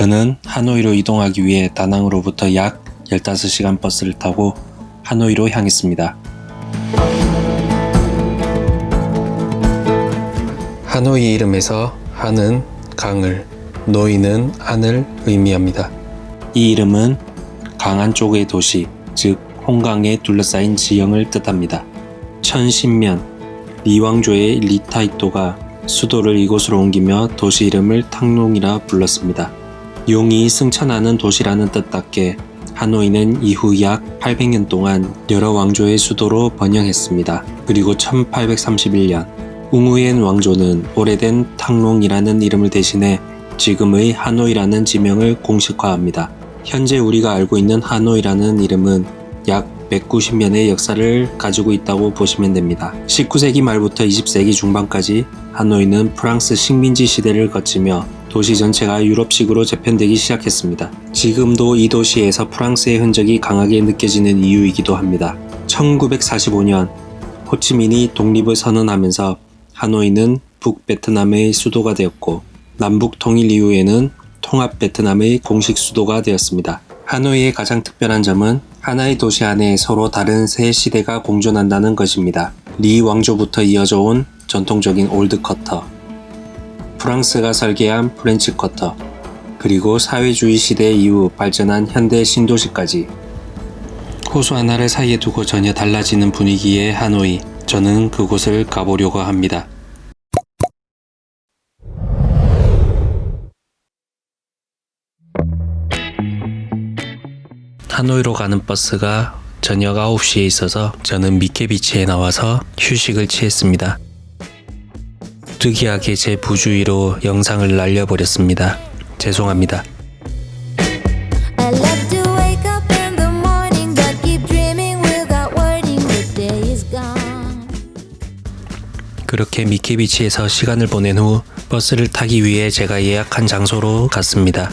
저는 하노이로 이동하기 위해 다낭으로부터 약 15시간 버스를 타고 하노이로 향했습니다. 하노이 이름에서 하는 강을, 노이는 안을 의미합니다. 이 이름은 강안 쪽의 도시, 즉 홍강에 둘러싸인 지형을 뜻합니다. 천신면 리왕조의 리타이토가 수도를 이곳으로 옮기며 도시 이름을 탕롱이라 불렀습니다. 용이 승천하는 도시라는 뜻답게 하노이는 이후 약 800년 동안 여러 왕조의 수도로 번영했습니다. 그리고 1831년 웅우옌 왕조는 오래된 탕롱이라는 이름을 대신해 지금의 하노이라는 지명을 공식화합니다. 현재 우리가 알고 있는 하노이라는 이름은 약 190년의 역사를 가지고 있다고 보시면 됩니다. 19세기 말부터 20세기 중반까지 하노이는 프랑스 식민지 시대를 거치며 도시 전체가 유럽식으로 재편되기 시작했습니다. 지금도 이 도시에서 프랑스의 흔적이 강하게 느껴지는 이유이기도 합니다. 1945년 호치민이 독립을 선언하면서 하노이는 북베트남의 수도가 되었고 남북 통일 이후에는 통합 베트남의 공식 수도가 되었습니다. 하노이의 가장 특별한 점은 하나의 도시 안에 서로 다른 세 시대가 공존한다는 것입니다. 리 왕조부터 이어져 온 전통적인 올드 쿼터, 프랑스가 설계한 프렌치 쿼터, 그리고 사회주의 시대 이후 발전한 현대 신도시까지 호수 하나를 사이에 두고 전혀 달라지는 분위기의 하노이, 저는 그곳을 가보려고 합니다. 하노이로 가는 버스가 저녁 9시에 있어서 저는 미케비치에 나와서 휴식을 취했습니다. 특이하게 제 부주의로 영상을 날려버렸습니다. 죄송합니다. 그렇게 미케비치에서 시간을 보낸 후 버스를 타기 위해 제가 예약한 장소로 갔습니다.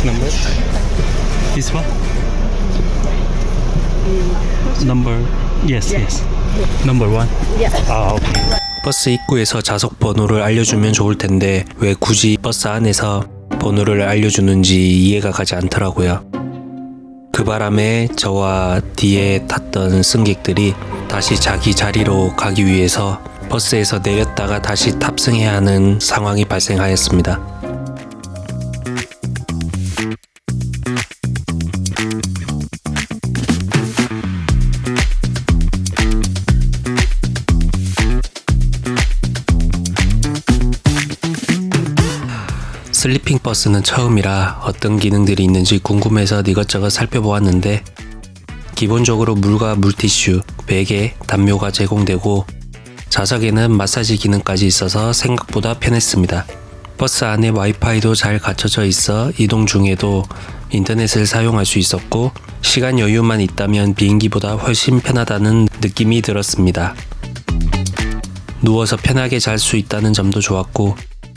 Number? This one? Number? Yes, yes. Number one? Yeah. 아, 오케이. 버스 입구에서 좌석 번호를 알려주면 좋을 텐데 왜 굳이 버스 안에서 번호를 알려주는지 이해가 가지 않더라고요. 그 바람에 저와 뒤에 탔던 승객들이 다시 자기 자리로 가기 위해서 버스에서 내렸다가 다시 탑승해야 하는 상황이 발생하였습니다. 슬리핑 버스는 처음이라 어떤 기능들이 있는지 궁금해서 이것저것 살펴보았는데 기본적으로 물과 물티슈, 베개, 담요가 제공되고 좌석에는 마사지 기능까지 있어서 생각보다 편했습니다. 버스 안에 와이파이도 잘 갖춰져 있어 이동 중에도 인터넷을 사용할 수 있었고 시간 여유만 있다면 비행기보다 훨씬 편하다는 느낌이 들었습니다. 누워서 편하게 잘 수 있다는 점도 좋았고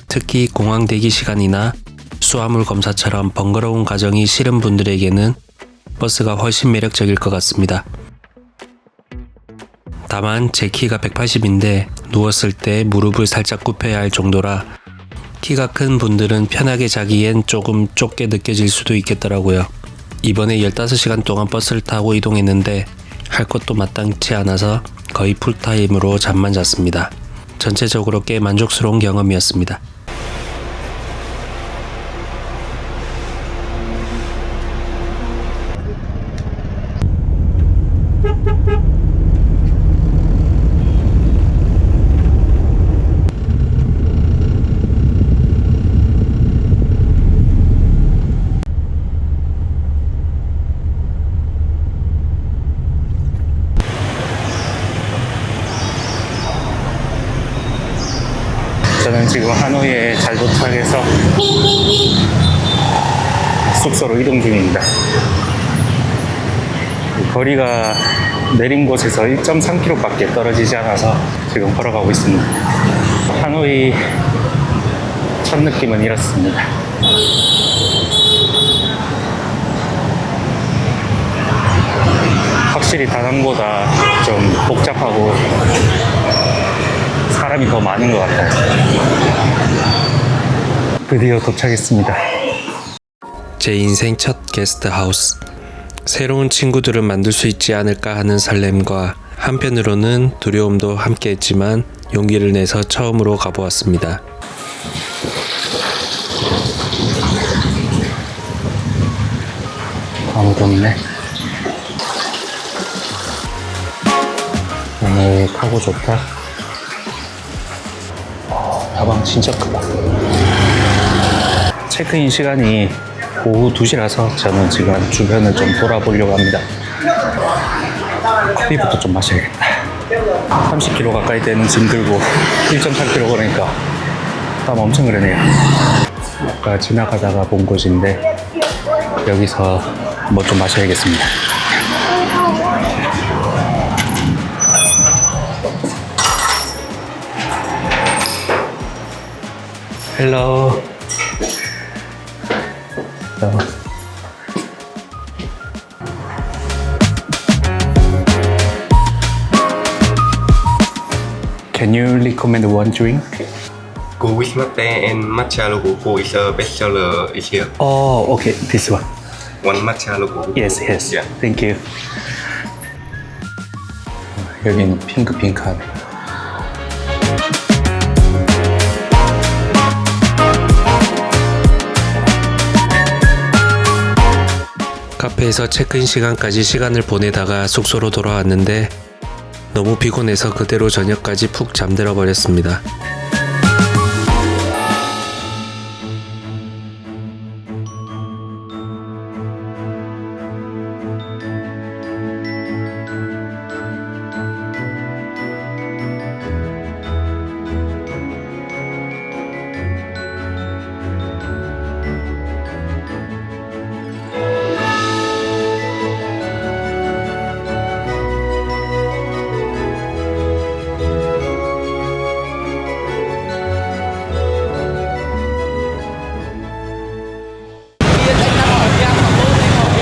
특히 공항 대기 시간이나 수화물 검사처럼 번거로운 과정이 싫은 분들에게는 버스가 훨씬 매력적일 것 같습니다. 다만 제 키가 180인데 누웠을 때 무릎을 살짝 굽혀야 할 정도라 키가 큰 분들은 편하게 자기엔 조금 좁게 느껴질 수도 있겠더라고요. 이번에 15시간 동안 버스를 타고 이동했는데 할 것도 마땅치 않아서 거의 풀타임으로 잠만 잤습니다. 전체적으로 꽤 만족스러운 경험이었습니다. 저는 지금 하노이에 잘 도착해서 숙소로 이동 중입니다. 거리가 내린 곳에서 1.3km밖에 떨어지지 않아서 지금 걸어가고 있습니다. 하노이 첫 느낌은 이렇습니다. 확실히 다낭보다 좀 복잡하고 사람이 더 많은 것 같아요. 드디어 도착했습니다. 제 인생 첫 게스트하우스. 새로운 친구들을 만들 수 있지 않을까 하는 설렘과 한편으로는 두려움도 함께 했지만 용기를 내서 처음으로 가보았습니다. 아무도 없네. 오늘 타고 좋다. 가방 진짜 크다. 체크인 시간이 오후 2시라서 저는 지금 주변을 좀 돌아보려고 합니다. 커피부터 좀 마셔야겠다. 30km 가까이 되는 짐 들고 1.8km 걸으니까 땀 엄청 흐르네요. 아까 지나가다가 본 곳인데 여기서 뭐 좀 마셔야겠습니다. Hello. Can you recommend one drink? Go with latte and matcha logo is a bestseller is here. Oh, okay, this one. One matcha logo. Yes, yes. Yeah. Thank you. 여기는 핑크하네. 카페에서 체크인 시간까지 시간을 보내다가 숙소로 돌아왔는데 너무 피곤해서 그대로 저녁까지 푹 잠들어 버렸습니다.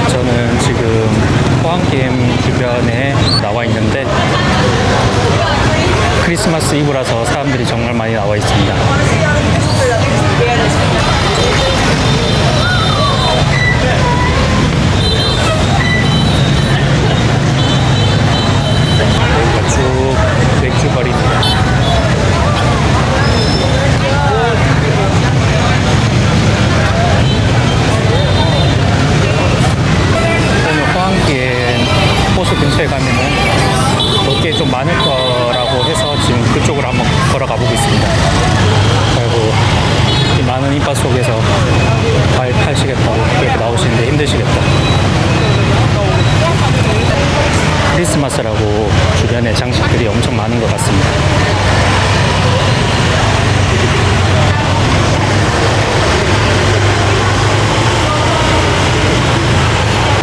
저는 지금 포항댐 주변에 나와 있는데 크리스마스 이브라서 사람들이 정말 많이 나와 있습니다. 여기가 쭉 맥주거리입니다. 호수 근처에 가면은 볼게 좀 많을 거라고 해서 지금 그쪽으로 한번 걸어가 보고 있습니다. 그리고 이 많은 인파 속에서 과일 팔시겠다고 이렇게 나오시는데 힘드시겠다. 크리스마스라고 주변에 장식들이 엄청 많은 것 같습니다.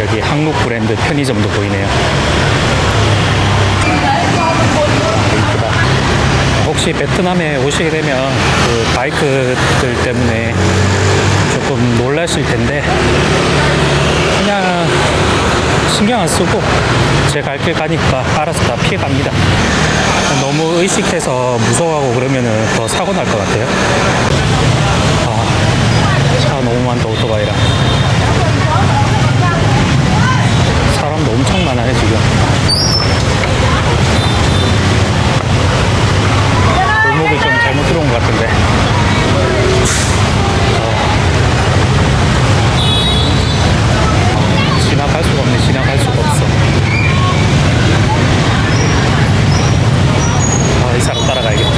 여기 한국 브랜드 편의점도 보이네요. 이쁘다. 혹시 베트남에 오시게 되면 그 바이크들 때문에 조금 놀라실 텐데 그냥 신경 안 쓰고 제 갈 길 가니까 알아서 다 피해 갑니다. 너무 의식해서 무서워하고 그러면은 더 사고 날 것 같아요. 차 너무 많다, 오토바이랑. 사람도 엄청 많아요, 지금. 골목이 좀 잘못 들어온 것 같은데. 지나갈 수가 없네, 지나갈 수가 없어. 이 사람 따라가야겠다.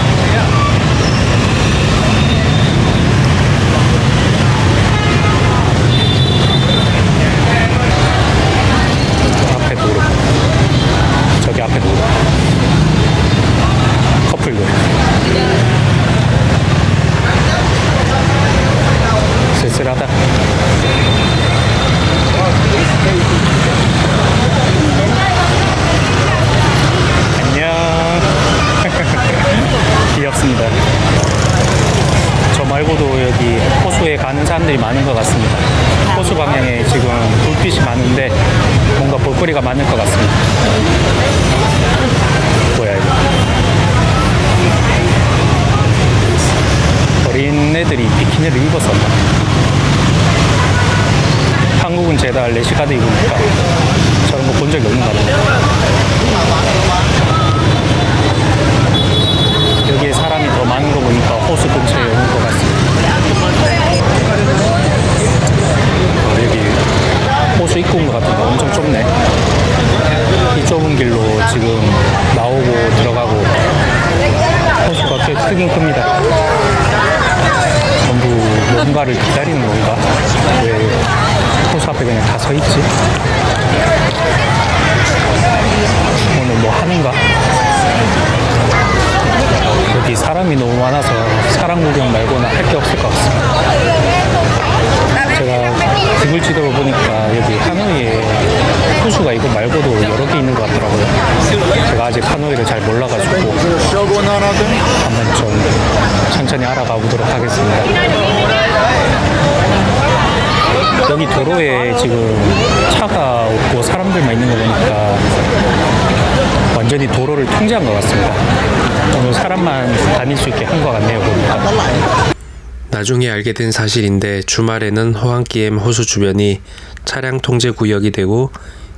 않을 것 같습니다. 뭐야 이거. 어린 애들이 비키니를 입었었나? 한국은 죄다 레시가드 입으니까 저런 거 본 적이 없는 것 같아요. 여기에 사람이 더 많은 거 보니까 호수 근처에 오는 것 같습니다. 여기 호수 입구 온 것 같은데 엄청 좁네. 이 좁은 길로 지금 나오고 들어가고 호수가 꽤 크긴 큽니다. 전부 뭔가를 기다리는 건가? 왜 호수 앞에 그냥 다 서 있지? 오늘 뭐 하는가? 여기 사람이 너무 많아서 사람 구경 말고는 할 게 없을 것 같습니다. 제가 구글 지도를 보니까 여기 하노이에 호수가 이거 말고도 여러 개 있는 것 같더라고요. 제가 아직 하노이를 잘 몰라가지고 한번 좀 천천히 알아가 보도록 하겠습니다. 여기 도로에 지금 차가 없고 사람들만 있는 거 보니까 완전히 도로를 통제한 것 같습니다. 오늘 사람만 다닐 수 있게 한 것 같네요, 보니까. 나중에 알게 된 사실인데 주말에는 호안기엠 호수 주변이 차량 통제 구역이 되고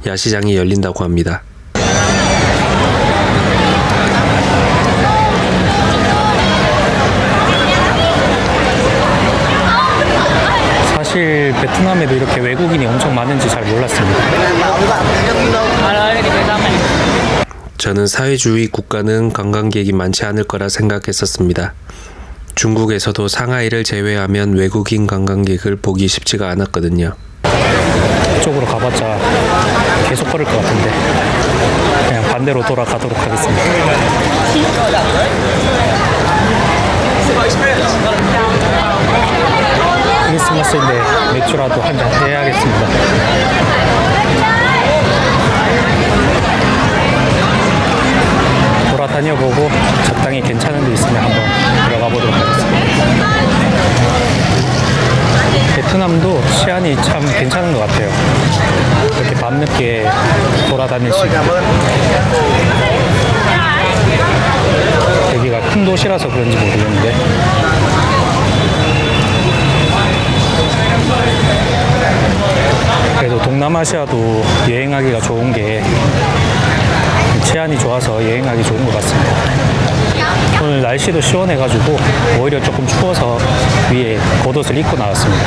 야시장이 열린다고 합니다. 사실 베트남에도 이렇게 외국인이 엄청 많은지 잘 몰랐습니다. 저는 사회주의 국가는 관광객이 많지 않을 거라 생각했었습니다. 중국에서도 상하이를 제외하면 외국인 관광객을 보기 쉽지가 않았거든요. 이쪽으로 가봤자 계속 걸을 것 같은데 그냥 반대로 돌아가도록 하겠습니다. 크리스마스인데 맥주라도 한잔 해야겠습니다. 돌아다녀보고 적당히 괜찮은 데 있으면 한번 들어가 보도록 하겠습니다. 베트남도 치안이 참 괜찮은 것 같아요. 이렇게 밤늦게 돌아다닐 수 있고. 여기가 큰 도시라서 그런지 모르겠는데 그래도 동남아시아도 여행하기가 좋은 게 치안이 좋아서 여행하기 좋은 것 같습니다. 오늘 날씨도 시원해가지고 오히려 조금 추워서 위에 겉옷을 입고 나왔습니다.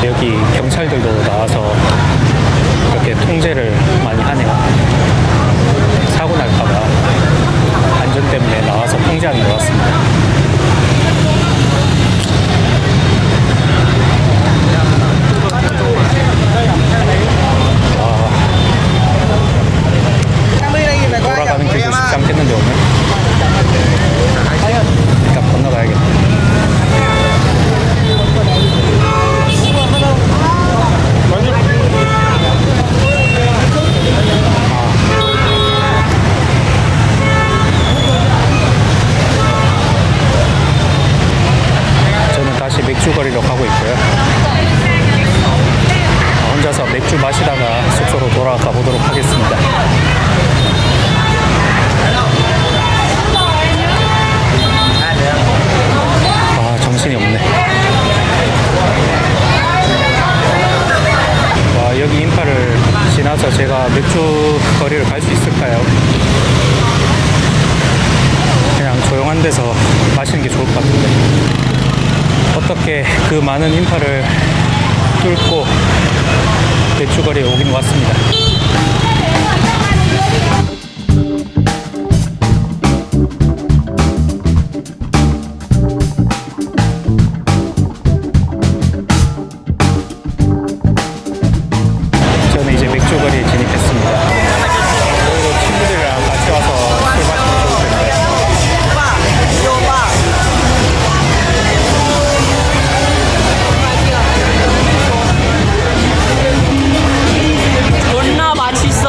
여기 경찰들도 나와서 이렇게 통제를 많이 하네요. 사고 날까봐 안전 때문에 나와서 통제하는 것 같습니다. 돌아가는 길도 쉽지 않겠는데 오늘 일단 건너가야겠다. 저는 다시 맥주거리로 가고 있고요. 혼자서 맥주 마시다가 숙소로 돌아가 보도록 하겠습니다. 정신이 없네. 와, 여기 인파를 지나서 제가 맥주 거리를 갈 수 있을까요? 그냥 조용한 데서 마시는 게 좋을 것 같은데 어떻게 그 많은 인파를 뚫고 맥주 거리에 오긴 왔습니다. 저는 이제 맥주 거리에 진입했습니다. 오히려 친구들이랑 같이 와서 술 마시면 좋을 텐데. 존나 맛있어.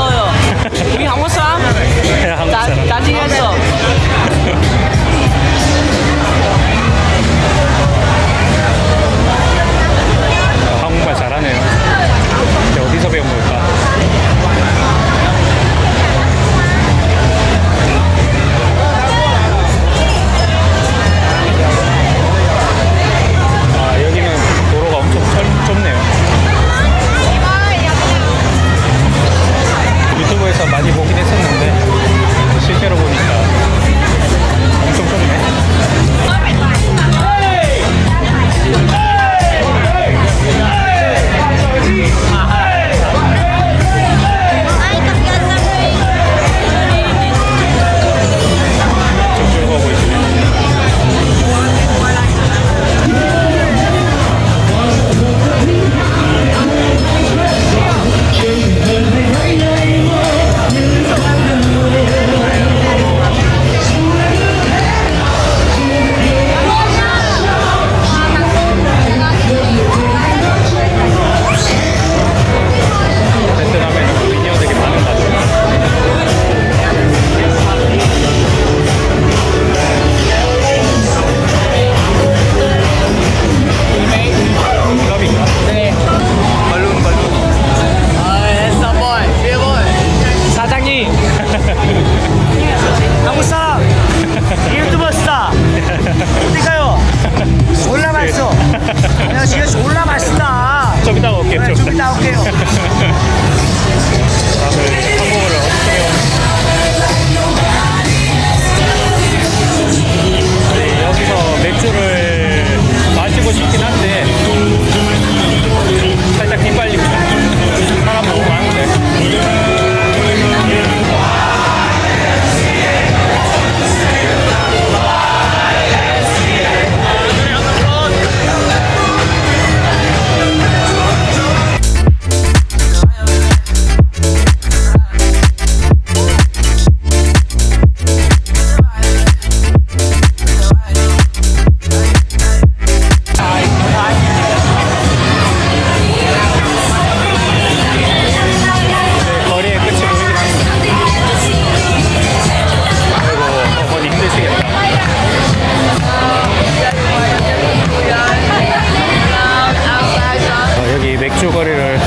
맥주 거리를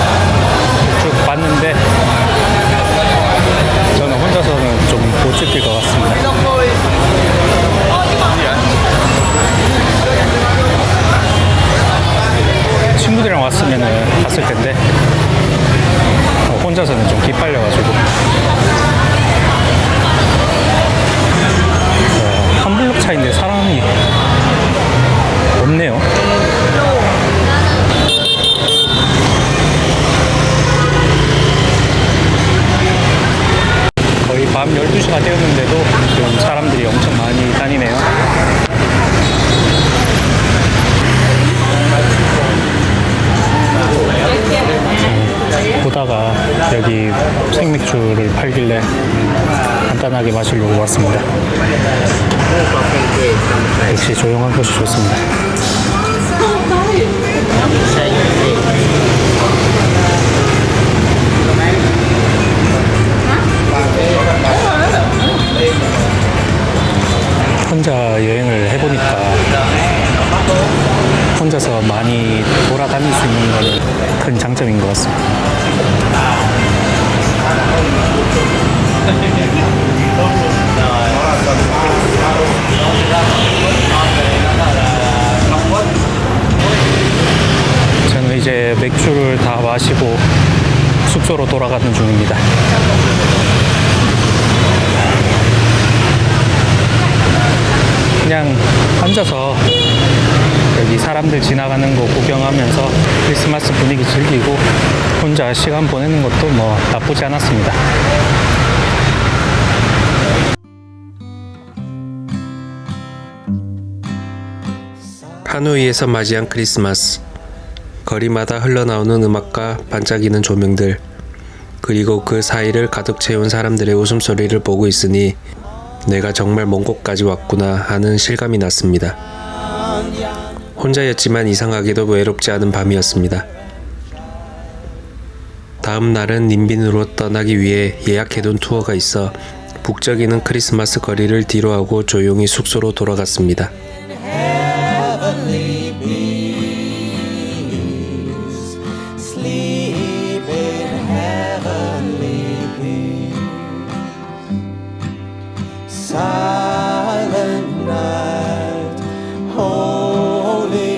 쭉 봤는데 저는 혼자서는 좀 못 즐길 것 같습니다. 친구들이랑 왔으면 갔을 텐데 혼자서는 좀 기빨려가지고 한 블록 차인데 사람이 없네요. 거의 밤 12시가 되었는데도 지금 사람들이 엄청 많이 다니네요. 보다가 여기 생맥주를 팔길래 간단하게 마시려고 왔습니다. 역시 조용한 곳이 좋습니다. 혼자 여행을 해보니까 혼자서 많이 돌아다닐 수 있는 건 큰 장점인 것 같습니다. 저는 이제 맥주를 다 마시고 숙소로 돌아가는 중입니다. 그냥 앉아서 여기 사람들 지나가는 거 구경하면서 크리스마스 분위기 즐기고 혼자 시간 보내는 것도 뭐 나쁘지 않았습니다. 하노이에서 맞이한 크리스마스. 거리마다 흘러나오는 음악과 반짝이는 조명들, 그리고 그 사이를 가득 채운 사람들의 웃음소리를 보고 있으니 내가 정말 먼 곳까지 왔구나 하는 실감이 났습니다. 혼자였지만 이상하게도 외롭지 않은 밤이었습니다. 다음 날은 님빈으로 떠나기 위해 예약해둔 투어가 있어 북적이는 크리스마스 거리를 뒤로하고 조용히 숙소로 돌아갔습니다.